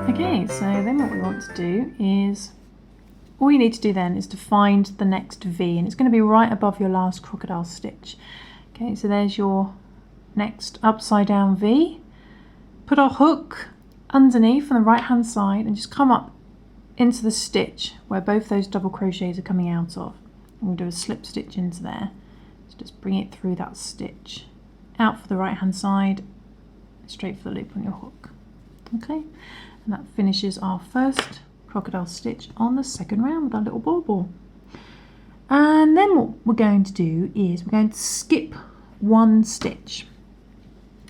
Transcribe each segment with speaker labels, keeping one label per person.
Speaker 1: Okay, so then what we want to do is, all you need to do then is to find the next V, and it's going to be right above your last crocodile stitch. Okay, so there's your next upside down V. Put our hook underneath on the right hand side and just come up into the stitch where both those double crochets are coming out of. And we'll do a slip stitch into there. So just bring it through that stitch, out for the right hand side, straight for the loop on your hook. Okay, and that finishes our first crocodile stitch on the second round with our little bauble. And then what we're going to do is we're going to skip one stitch.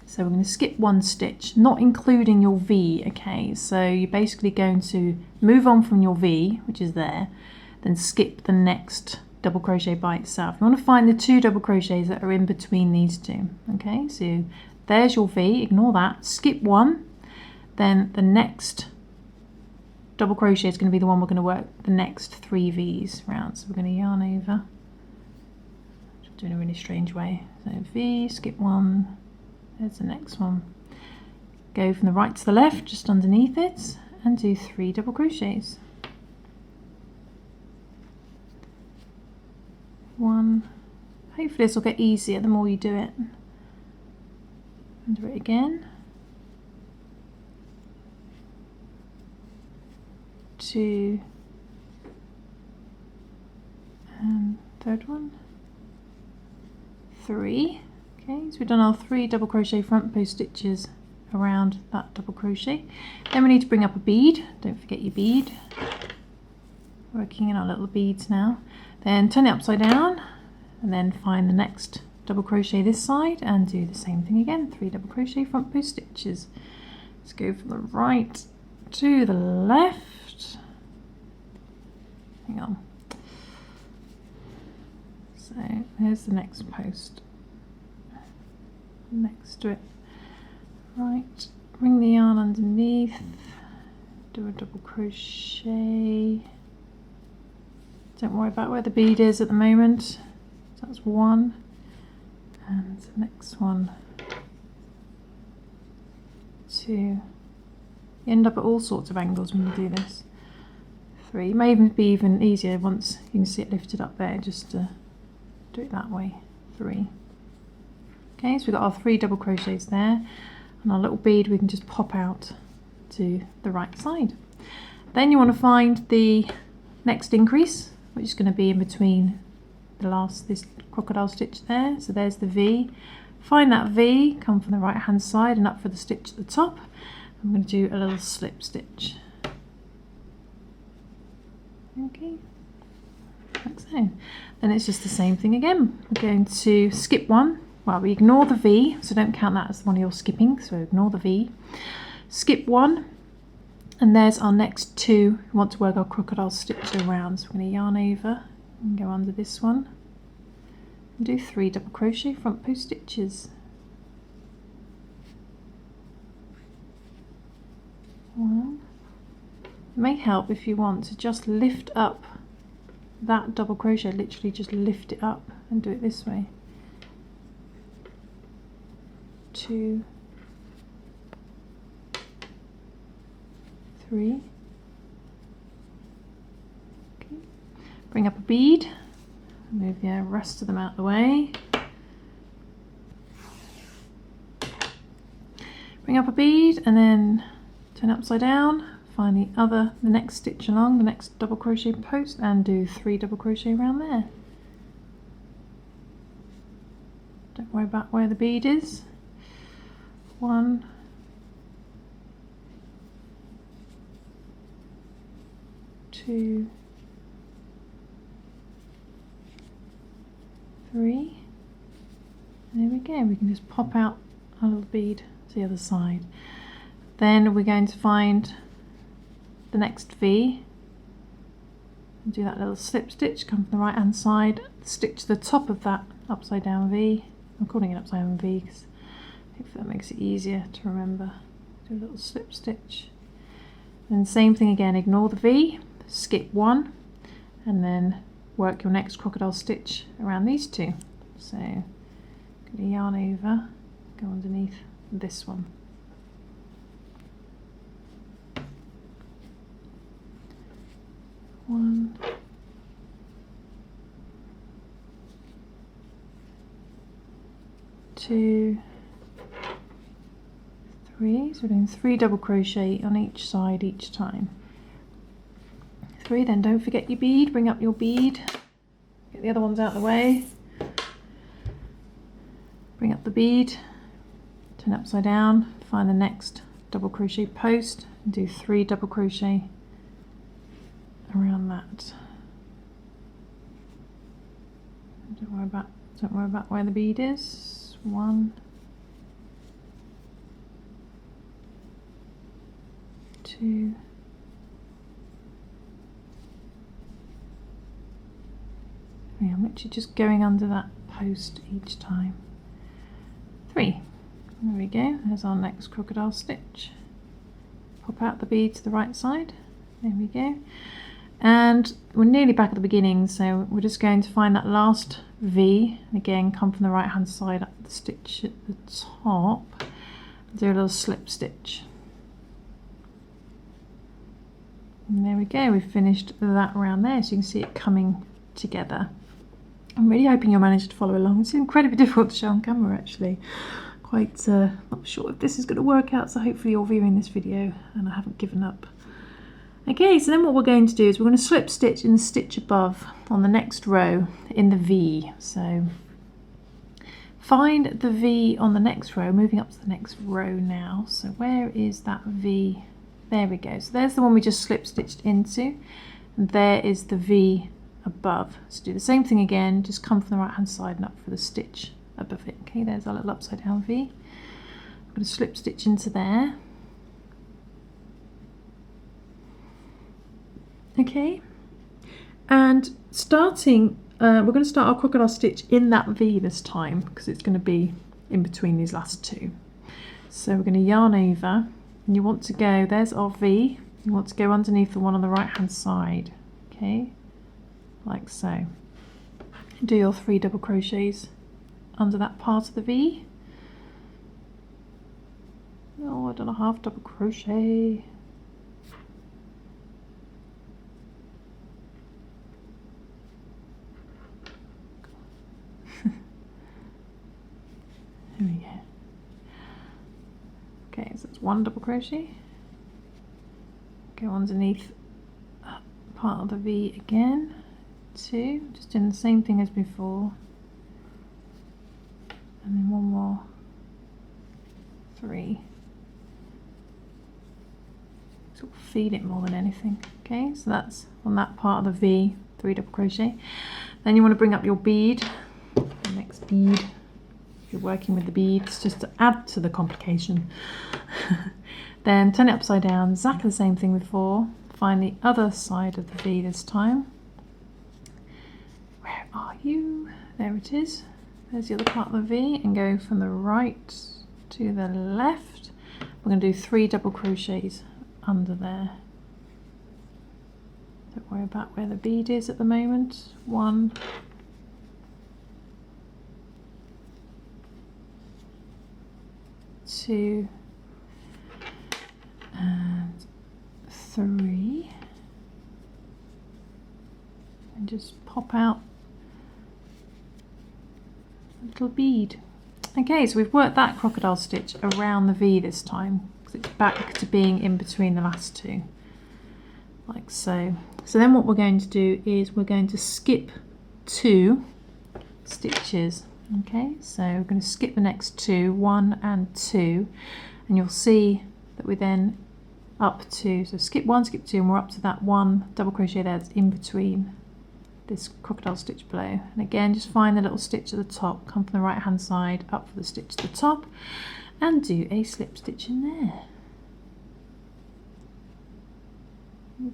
Speaker 1: So we're going to skip one stitch, not including your V, okay? So you're basically going to move on from your V, which is there, then skip the next double crochet by itself. You want to find the 2 double crochets that are in between these 2, okay? So there's your V, ignore that, skip one, then the next double crochet is going to be the one we're going to work the next 3 V's round. So we're going to yarn over, just doing a really strange way. So V, skip one, there's the next one. Go from the right to the left, just underneath it, and do 3 double crochets. 1. Hopefully this will get easier the more you do it. And do it again. 2, and third one, 3. Okay, so we've done our 3 double crochet front post stitches around that double crochet. Then we need to bring up a bead. Don't forget your bead. Working in our little beads now. Then turn it upside down and then find the next double crochet this side and do the same thing again. 3 double crochet front post stitches. Let's go from the right to the left. Hang on. So there's the next post. Next to it. Right, bring the yarn underneath, do a double crochet. Don't worry about where the bead is at the moment. So that's 1, and the next one, 2. You end up at all sorts of angles when you do this. 3. It may even be even easier once you can see it lifted up there, just to do it that way. 3. Okay, so we've got our 3 double crochets there, and our little bead we can just pop out to the right side. Then you want to find the next increase, which is going to be in between this crocodile stitch there. So there's the V. Find that V, come from the right hand side and up for the stitch at the top. I'm going to do a little slip stitch. Okay, like so. Then it's just the same thing again. We're going to skip one. Well, we ignore the V, so don't count that as one of your skipping, so ignore the V. Skip one, and there's our next 2. We want to work our crocodile stitch around. So we're going to yarn over and go under this one. And do 3 double crochet front post stitches. 1. It may help if you want to just lift up that double crochet, literally just lift it up and do it this way. 2, 3. Okay. Bring up a bead, move the rest of them out of the way. Bring up a bead and then turn upside down, find the next stitch along, the next double crochet post, and do 3 double crochet around there. Don't worry about where the bead is. 1, 2, 3, and there we go. We can just pop out our little bead to the other side. Then we're going to find the next V and do that little slip stitch, come from the right hand side, stick to the top of that upside down V. I'm calling it upside down V because hopefully that makes it easier to remember. Do a little slip stitch. Then same thing again, ignore the V, skip 1, and then work your next crocodile stitch around these 2. So Gonna yarn over, go underneath this one. One, two, three. So we're doing 3 double crochet on each side each time. 3, then don't forget your bead, bring up your bead, get the other ones out of the way, bring up the bead, turn it upside down, find the next double crochet post and do 3 double crochet around that. Don't worry about where the bead is. 1, 2, I'm literally just going under that post each time. 3. There we go, there's our next crocodile stitch. Pop out the bead to the right side. There we go. And we're nearly back at the beginning, so we're just going to find that last V, and again come from the right hand side up the stitch at the top, do a little slip stitch. And there we go, we've finished that round there, so you can see it coming together. I'm really hoping you'll manage to follow along. It's incredibly difficult to show on camera actually. Quite not sure if this is going to work out, so hopefully you're viewing this video and I haven't given up. Okay, so then what we're going to do is we're going to slip stitch in the stitch above on the next row in the V. So find the V on the next row, moving up to the next row now. So where is that V? There we go. So there's the one we just slip stitched into, and there is the V above. So do the same thing again, just come from the right hand side and up for the stitch above it. Okay, there's our little upside down V. I'm going to slip stitch into there. Okay, and starting, we're going to start our crocodile stitch in that V this time because it's going to be in between these last 2. So we're going to yarn over, and you want to go, there's our V, you want to go underneath the one on the right hand side, okay, like so. Do your 3 double crochets under that part of the V. Oh, I've done a half double crochet. There we go. Okay, so it's 1 double crochet. Go underneath that part of the V again. 2, just doing the same thing as before. And then 1 more. 3. Sort of feed it more than anything. Okay, so that's on that part of the V, 3 double crochet. Then you want to bring up your bead, the next bead. If you're working with the beads, just to add to the complication. Then turn it upside down, exactly the same thing before. Find the other side of the V this time. Where are you? There it is. There's the other part of the V, and go from the right to the left. We're going to do 3 double crochets under there. Don't worry about where the bead is at the moment. 1, 2, and 3, and just pop out a little bead. Okay, so we've worked that crocodile stitch around the V this time because it's back to being in between the last 2, like so. So then what we're going to do is we're going to skip 2 stitches. Okay, so we're going to skip the next 2, 1 and 2, and you'll see that we're then up to, so skip 1, skip 2, and we're up to that 1 double crochet there that's in between this crocodile stitch below. And again, just find the little stitch at the top, come from the right hand side, up for the stitch at the top, and do a slip stitch in there.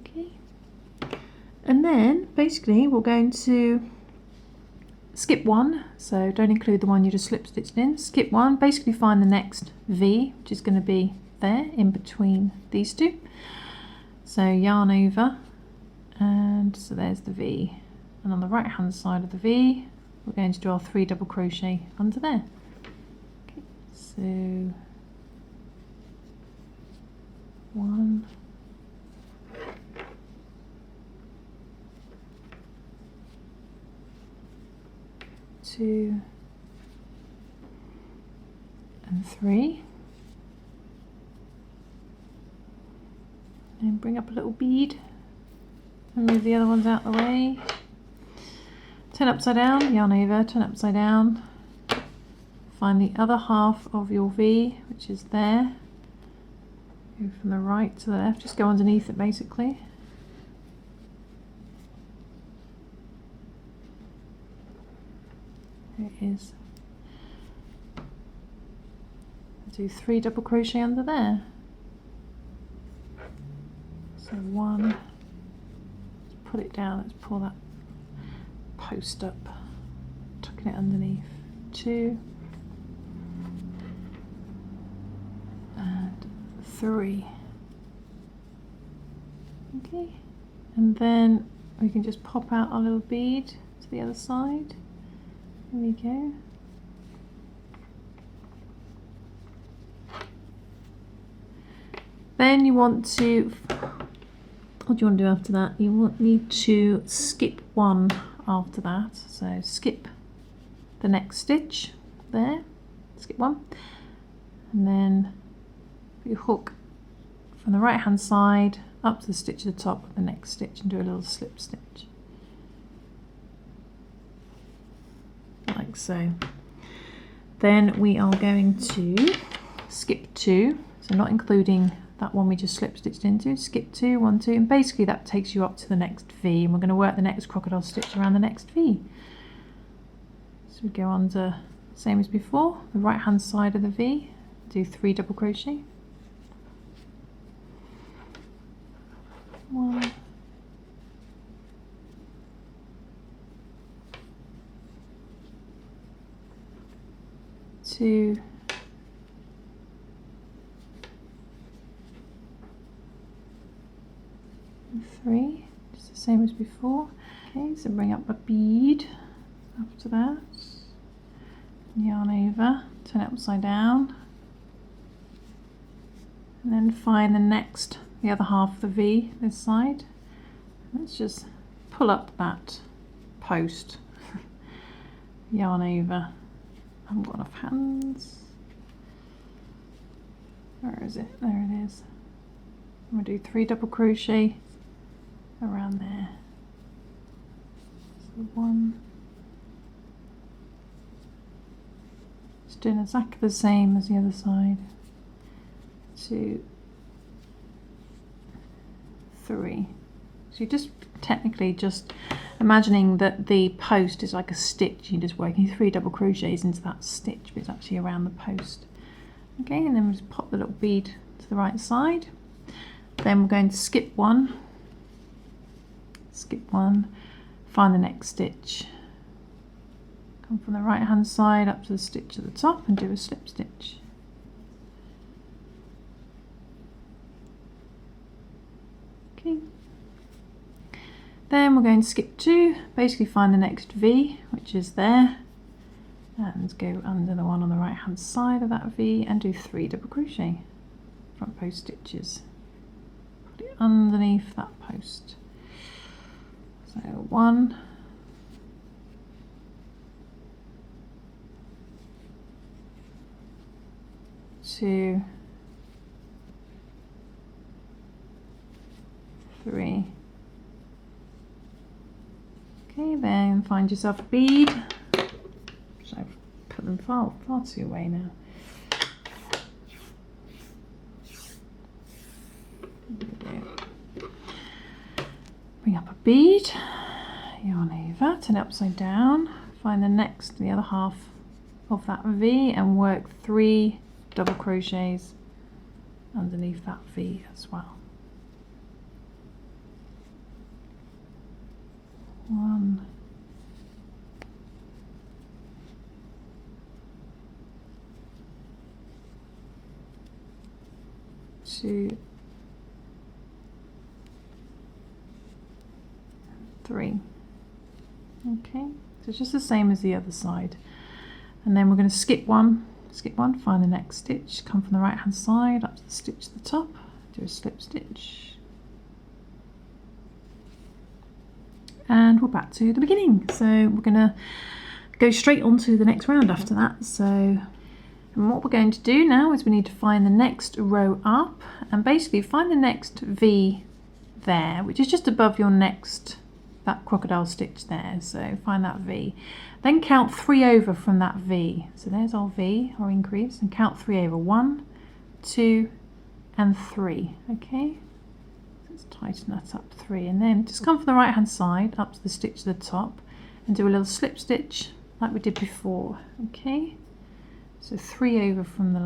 Speaker 1: Okay, and then basically we're going to skip 1, so don't include the one you just slip stitched in. Skip 1, basically find the next V, which is going to be there in between these 2. So yarn over, and so there's the V, and on the right hand side of the V we're going to do our 3 double crochet under there. So 1, 2 and 3, and bring up a little bead and move the other ones out the way. Turn upside down, yarn over, turn upside down, find the other half of your V, which is there. Go from the right to the left, just go underneath it basically. There it is. Do 3 double crochet under there. So 1, let's put it down, let's pull that post up, tucking it underneath. 2 and 3. Okay, and then we can just pop out our little bead to the other side. There we go. Then you want to, what do you want to do after that? You need to skip 1 after that. So skip the next stitch there, skip 1, and then put your hook from the right hand side up to the stitch at the top of the next stitch and do a little slip stitch. Like so. Then we are going to skip 2, so not including that one we just slip stitched into, skip 2, 1, 2, and basically that takes you up to the next V, and we're going to work the next crocodile stitch around the next V. So we go under, same as before, the right hand side of the V, do 3 double crochet. 1, 2, 3, just the same as before. Okay, so bring up a bead after that, yarn over, turn it upside down, and then find the other half of the V this side. Let's just pull up that post, yarn over. I haven't got enough hands. Where is it? There it is. I'm going to do 3 double crochet around there. So 1. Just doing exactly the same as the other side. 2, 3. So you're just technically just imagining that the post is like a stitch. You're just working 3 double crochets into that stitch, but it's actually around the post. Okay, and then we'll just pop the little bead to the right side. Then we're going to skip 1, find the next stitch, come from the right hand side up to the stitch at the top and do a slip stitch. Okay. Then we're going to skip 2, basically find the next V, which is there, and go under the one on the right hand side of that V and do 3 double crochet, front post stitches. Put it underneath that post. So 1, 2, 3. Okay, then find yourself a bead. I've put them far too away now. Bring up a bead, yarn over, turn it upside down, find the other half of that V and work 3 double crochets underneath that V as well. 1, 2, 3. Okay, so it's just the same as the other side. And then we're going to skip 1, skip one, find the next stitch, come from the right hand side up to the stitch at the top, do a slip stitch, and we're back to the beginning. So we're going to go straight on to the next round after that. So, and what we're going to do now is we need to find the next row up and basically find the next V there, which is just above your next, that crocodile stitch there. So find that V, then count 3 over from that V. So there's our V, our increase, and count 3 over. 1, 2 and 3. Okay, let's tighten that up, 3, and then just come from the right hand side up to the stitch at the top and do a little slip stitch like we did before. Okay, so 3 over from the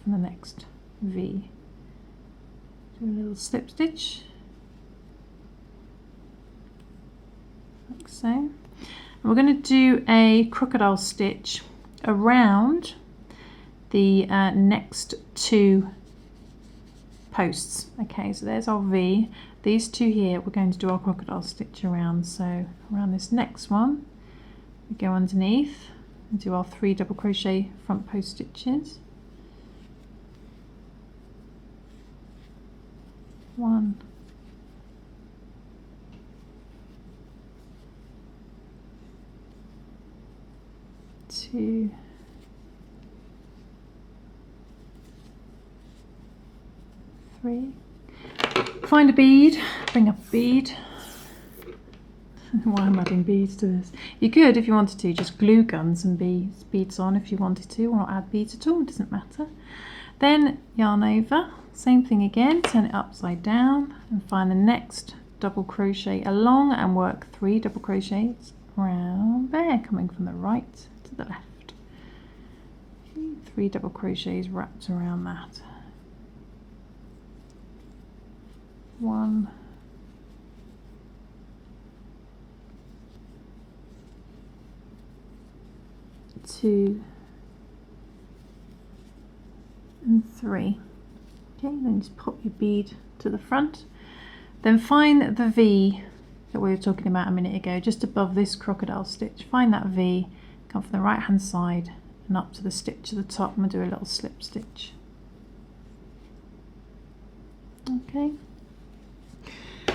Speaker 1: next V, do a little slip stitch like so, and we're going to do a crocodile stitch around the next 2 posts. Okay, so there's our V, these 2 here we're going to do our crocodile stitch around. So around this next one we go underneath and do our 3 double crochet front post stitches, 1, 2, 3. Find a bead, bring up a bead. Why am I adding beads to this? You could, if you wanted to, just glue guns and beads on if you wanted to, or not add beads at all, it doesn't matter. Then yarn over, same thing again, turn it upside down and find the next double crochet along and work 3 double crochets around there, coming from the right to the left. 3 double crochets wrapped around that. 1, 2 and 3. Okay, then just pop your bead to the front, then find the V that we were talking about a minute ago, just above this crocodile stitch. Find that V, come from the right hand side and up to the stitch at the top, and we'll do a little slip stitch. Okay,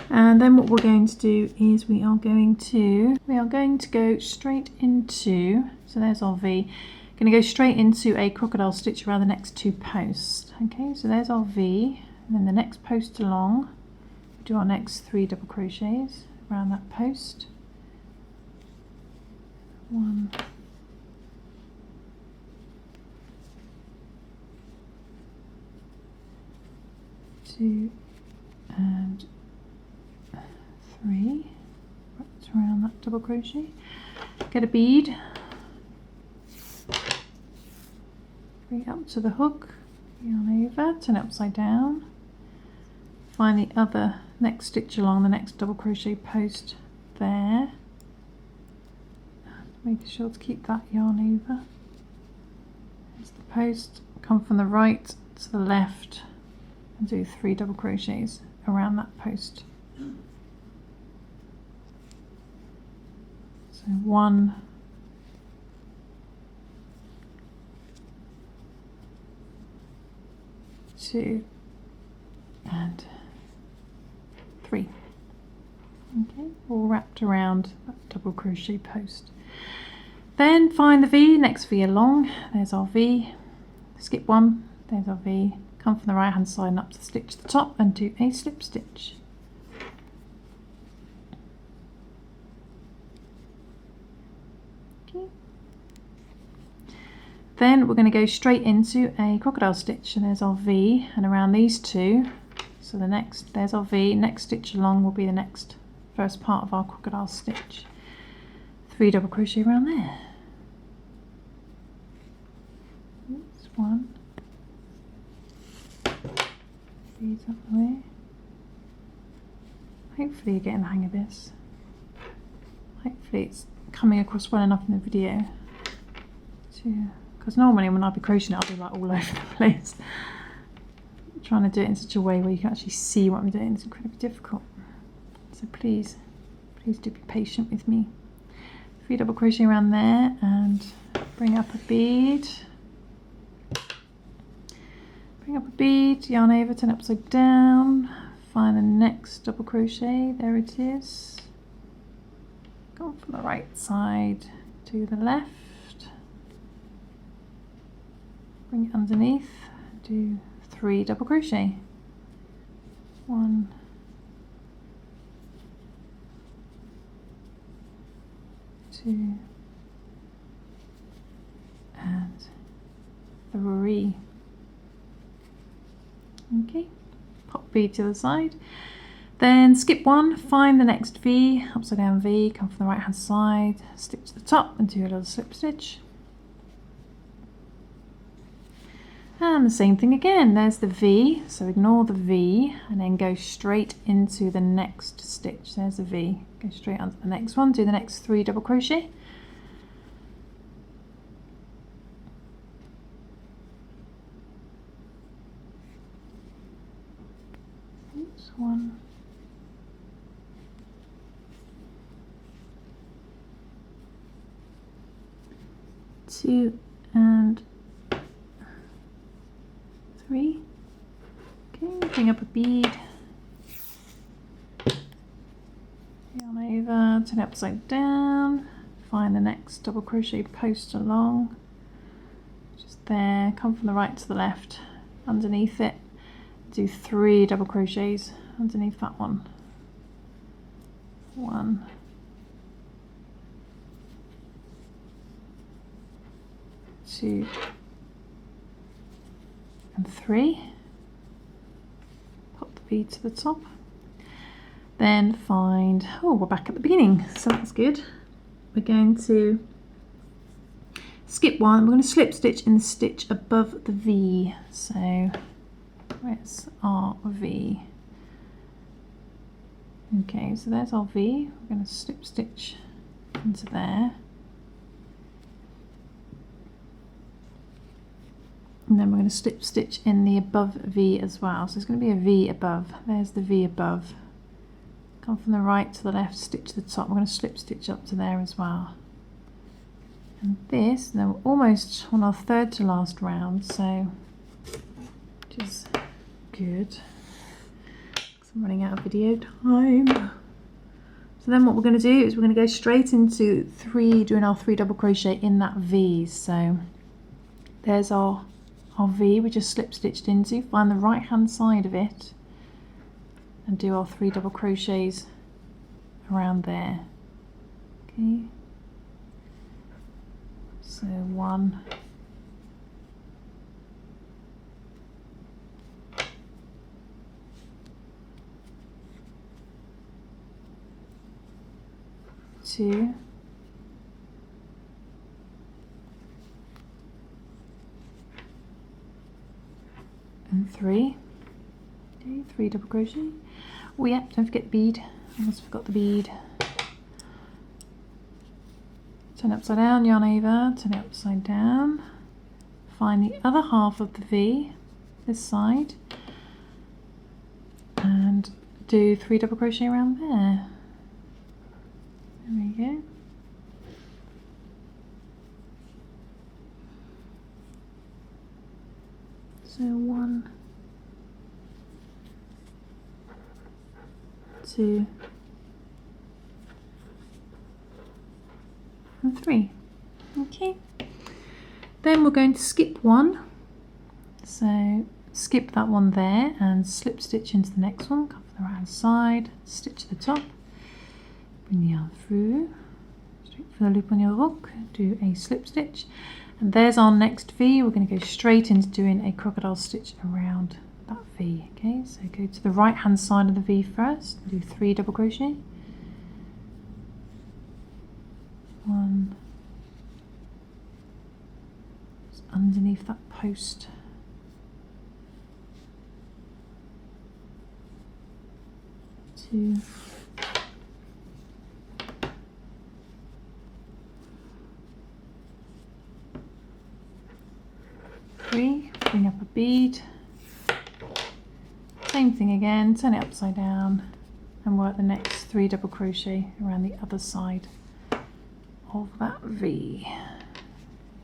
Speaker 1: and then what we're going to do is we are going to go straight into, so there's our V, going to go straight into a crocodile stitch around the next 2 posts. Okay, so there's our V, and then the next post along we do our next 3 double crochets around that post. 1, 2 and 3, wrapped around that double crochet. Get a bead, bring it up to the hook, yarn over, turn it upside down, find the other next stitch along the next double crochet post there, make sure to keep that yarn over. There's the post, come from the right to the left and do 3 double crochets around that post. So 1, 2 and 3. Okay, all wrapped around that double crochet post. Then find the V, next V along, there's our V, skip 1, there's our V, come from the right hand side and up to the stitch at the top and do a slip stitch. Okay. Then we're going to go straight into a crocodile stitch, and there's our V, and around these 2, so the next, there's our V, next stitch along will be the next first part of our crocodile stitch. 3 double crochet around there. Oops, 1. Beads up the way. Hopefully you're getting the hang of this. Hopefully it's coming across well enough in the video. Because normally when I'll be crocheting I'll be like all over the place. I'm trying to do it in such a way where you can actually see what I'm doing. It's incredibly difficult. So please do be patient with me. 3 double crochet around there and bring up a bead. up a bead, yarn over, turn it upside down, find the next double crochet, there it is. Go from the right side to the left, bring it underneath, do 3 double crochet. 1, 2, and 3. Okay, pop bead to the side, then skip 1, find the next V, upside down V, come from the right hand side, stitch to the top and do a little slip stitch. And the same thing again, there's the V, so ignore the V and then go straight into the next stitch. There's the V, go straight onto the next one, do the next 3 double crochet. Oops, 1, 2 and 3. Okay, bring up a bead, yarn over, turn it upside down, find the next double crochet post along, just there, come from the right to the left, underneath it, do 3 double crochets underneath that one. 1, 2 and 3. Pop the bead to the top. Then find, oh, we're back at the beginning, so that's good. We're going to skip 1, we're going to slip stitch in the stitch above the V. So where's our V? Okay, so there's our V. We're going to slip stitch into there. And then we're going to slip stitch in the above V as well. So it's going to be a V above. There's the V above. Come from the right to the left, stitch to the top. We're going to slip stitch up to there as well. And this, then we're almost on our 3rd to last round, so which is good. I'm running out of video time. So then what we're going to do is we're going to go straight into doing our 3 double crochet in that V. So there's our V we just slip stitched into, find the right hand side of it and do our 3 double crochets around there. Okay, so 1, 2, and 3. Okay, 3 double crochet. Oh yeah, don't forget the bead. I almost forgot the bead. Turn it upside down, yarn over, turn it upside down. Find the other half of the V, this side, and do 3 double crochet around there. There we go. So 1, 2, and 3. Okay. Then we're going to skip 1. So skip that one there and slip stitch into the next one. Come from the right hand side, stitch to the top, bring the yarn through, straight for the loop on your hook, do a slip stitch. And there's our next V. We're going to go straight into doing a crocodile stitch around that V. Okay, so go to the right hand side of the V first, do 3 double crochet. 1, just underneath that post. 2, 3, bring up a bead, same thing again, turn it upside down and work the next 3 double crochet around the other side of that V.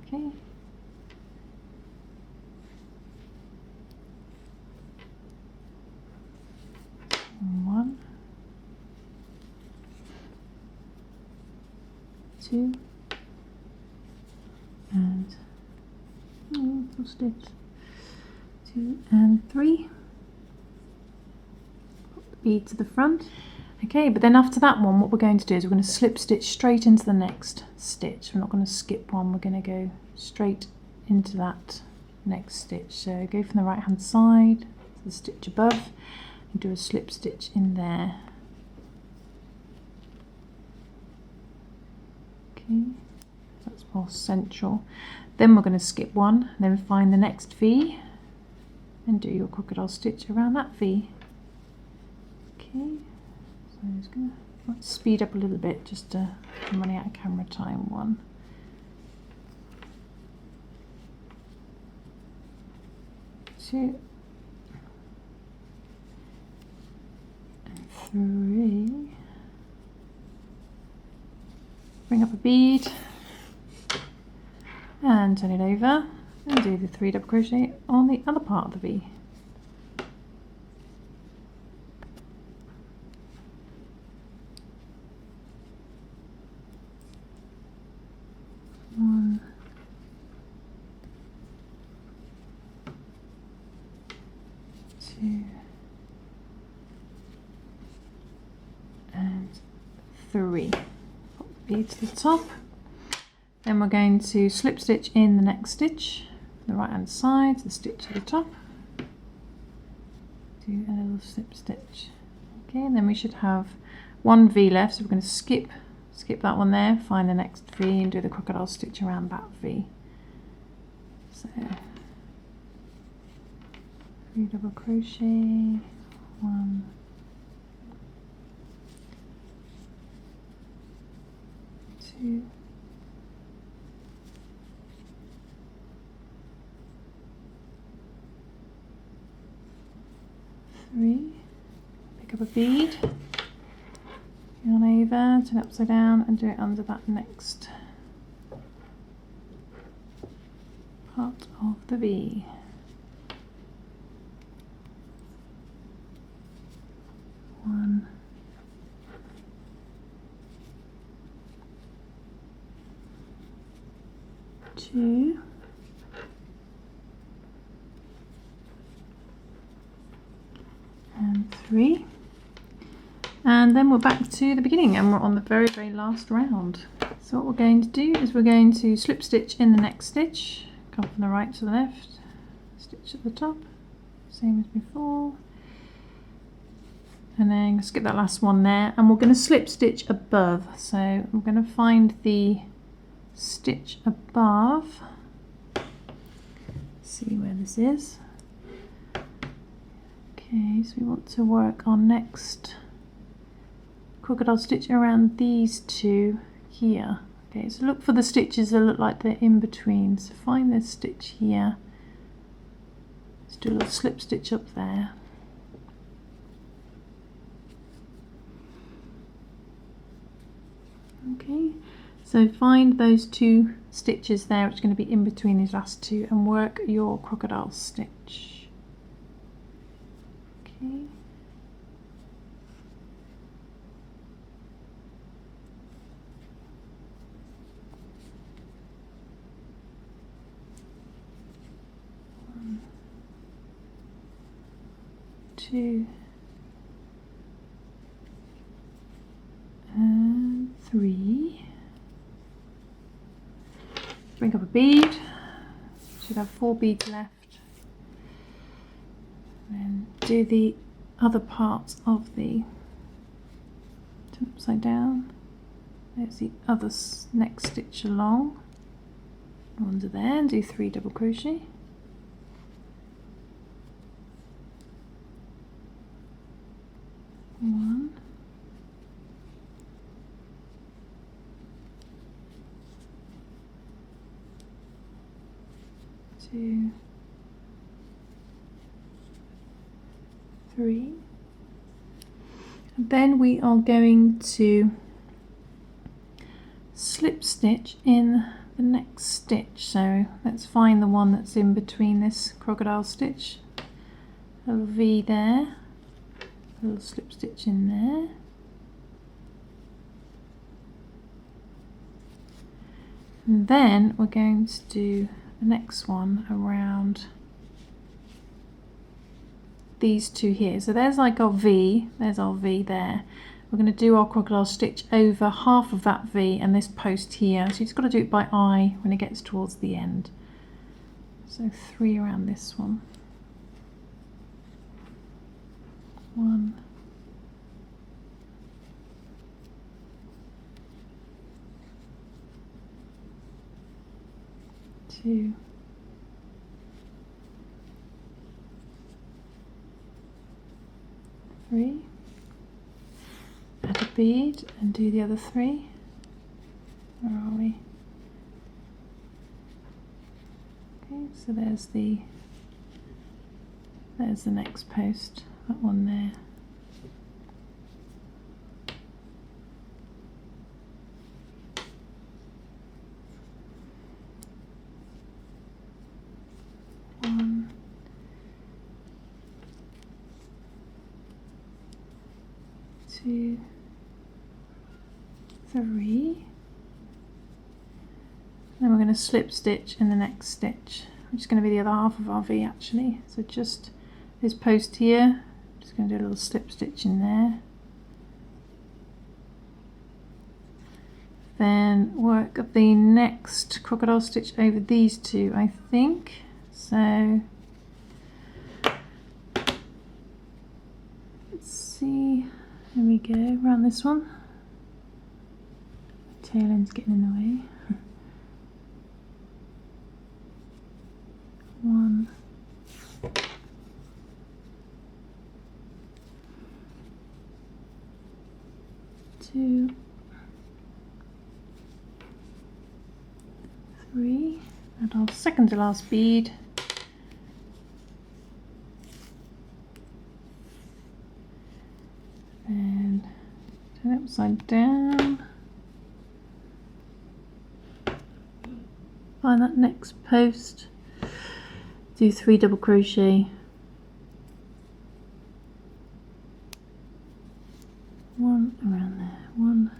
Speaker 1: Okay. 2 and little stitch, 2 and 3. Put the bead to the front. Okay, but then after that one, what we're going to do is we're going to slip stitch straight into the next stitch. We're not going to skip one, we're going to go straight into that next stitch. So go from the right hand side to the stitch above and do a slip stitch in there. Okay, that's more central. Then we're going to skip one, then find the next V and do your crocodile stitch around that V. Okay, so I'm just going to speed up a little bit just to, I'm running out of camera time. 1, 2 and 3. Bring up a bead and turn it over and do the 3 double crochet on the other part of the V. One, 2 and 3. Bead to the top. Then we're going to slip stitch in the next stitch, the right hand side, the stitch at the top. Do a little slip stitch. Okay, and then we should have one V left, so we're going to skip that one there, find the next V and do the crocodile stitch around that V. So 3 double crochet, 1, 2, 3, pick up a bead, yarn over, turn it upside down and do it under that next part of the V. One, 2, and 3, and then we're back to the beginning and we're on the very last round. So what we're going to do is we're going to slip stitch in the next stitch, come from the right to the left, stitch at the top, same as before, and then skip that last one there, and we're going to slip stitch above. So I'm going to find the stitch above, see where this is. Okay, so we want to work on next crocodile stitch around these two here. Okay, so look for the stitches that look like they're in between. So find this stitch here. Let's do a little slip stitch up there. Okay, so find those 2 stitches there, which are going to be in between these last 2, and work your crocodile stitch. Okay. One, 2, and 3. Bring up a bead. Should have 4 beads left. And do the other parts of the, turn upside down. There's the other next stitch along. Under there, and do 3 double crochet. One, 2, 3, and then we are going to slip stitch in the next stitch. So let's find the one that's in between this crocodile stitch, a little V there, a little slip stitch in there, And then we're going to do the next one around these two here. So there's like our V, there's our V there. We're going to do our crocodile stitch over half of that V and this post here. So you've just got to do it by eye when it gets towards the end. So 3 around this one. 1, 2, 3. Add a bead and do the other 3. Where are we? Okay, so there's the next post, that one there. One, 2, 3. Then we're going to slip stitch in the next stitch, which is going to be the other half of our V actually. So just this post here, just going to do a little slip stitch in there. Then work the next crocodile stitch over these two, I think. So let's see, here we go, around this one. The tail end's getting in the way. 1, 2, 3, and our second to last bead. And turn it upside down. Find that next post. Do 3 double crochet, 1 around there, 1,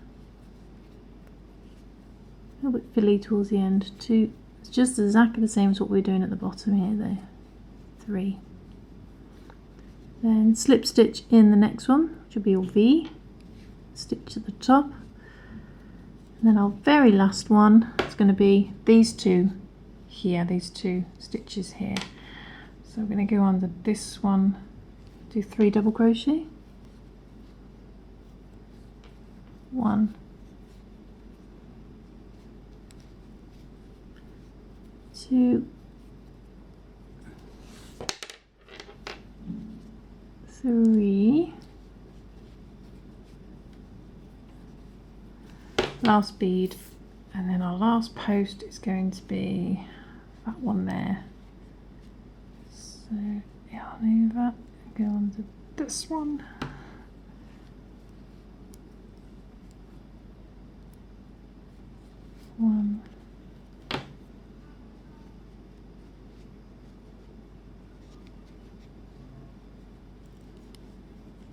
Speaker 1: a little bit fiddly towards the end, 2, it's just exactly the same as what we're doing at the bottom here though, 3, then slip stitch in the next one, which will be your V, stitch at the top, and then our very last one is going to be these two here, these 2 stitches here. So we're going to go under this one, do 3 double crochet, 1, 2, 3, last bead, and then our last post is going to be that one there. So yarn over, go on to this one. One,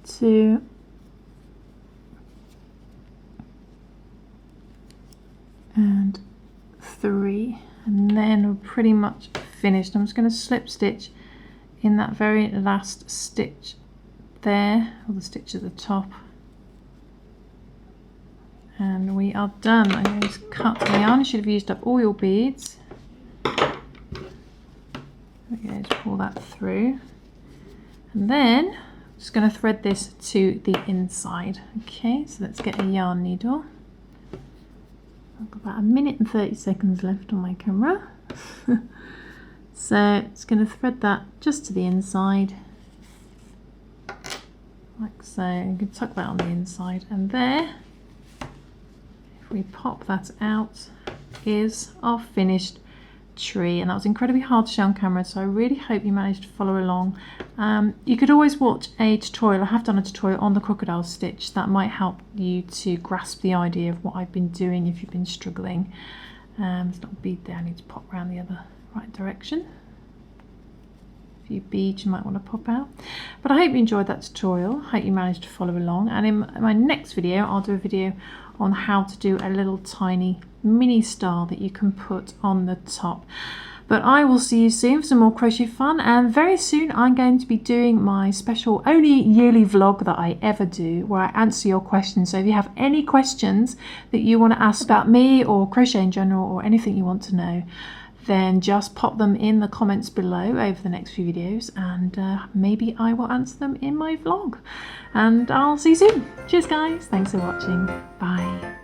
Speaker 1: 2, and 3, and then we're pretty much finished. I'm just going to slip stitch in that very last stitch there, or the stitch at the top, and we are done. I'm going to cut the yarn. You should have used up all your beads. There we go, just pull that through, and then I'm just going to thread this to the inside. Okay, so let's get a yarn needle. I've got about 1 minute and 30 seconds left on my camera. So it's going to thread that just to the inside, like so. You can tuck that on the inside, and there, if we pop that out, is our finished tree. And that was incredibly hard to show on camera, so I really hope you managed to follow along. You could always watch a tutorial. I have done a tutorial on the crocodile stitch that might help you to grasp the idea of what I've been doing if you've been struggling. There's not a bead there, I need to pop around the other right direction. A few beads you might want to pop out. But I hope you enjoyed that tutorial. I hope you managed to follow along, and in my next video I'll do a video on how to do a little tiny mini star that you can put on the top. But I will see you soon for some more crochet fun, and very soon I'm going to be doing my special only yearly vlog that I ever do, where I answer your questions. So if you have any questions that you want to ask about me or crochet in general, or anything you want to know, then just pop them in the comments below over the next few videos, and maybe I will answer them in my vlog. And I'll see you soon. Cheers guys, thanks for watching, bye.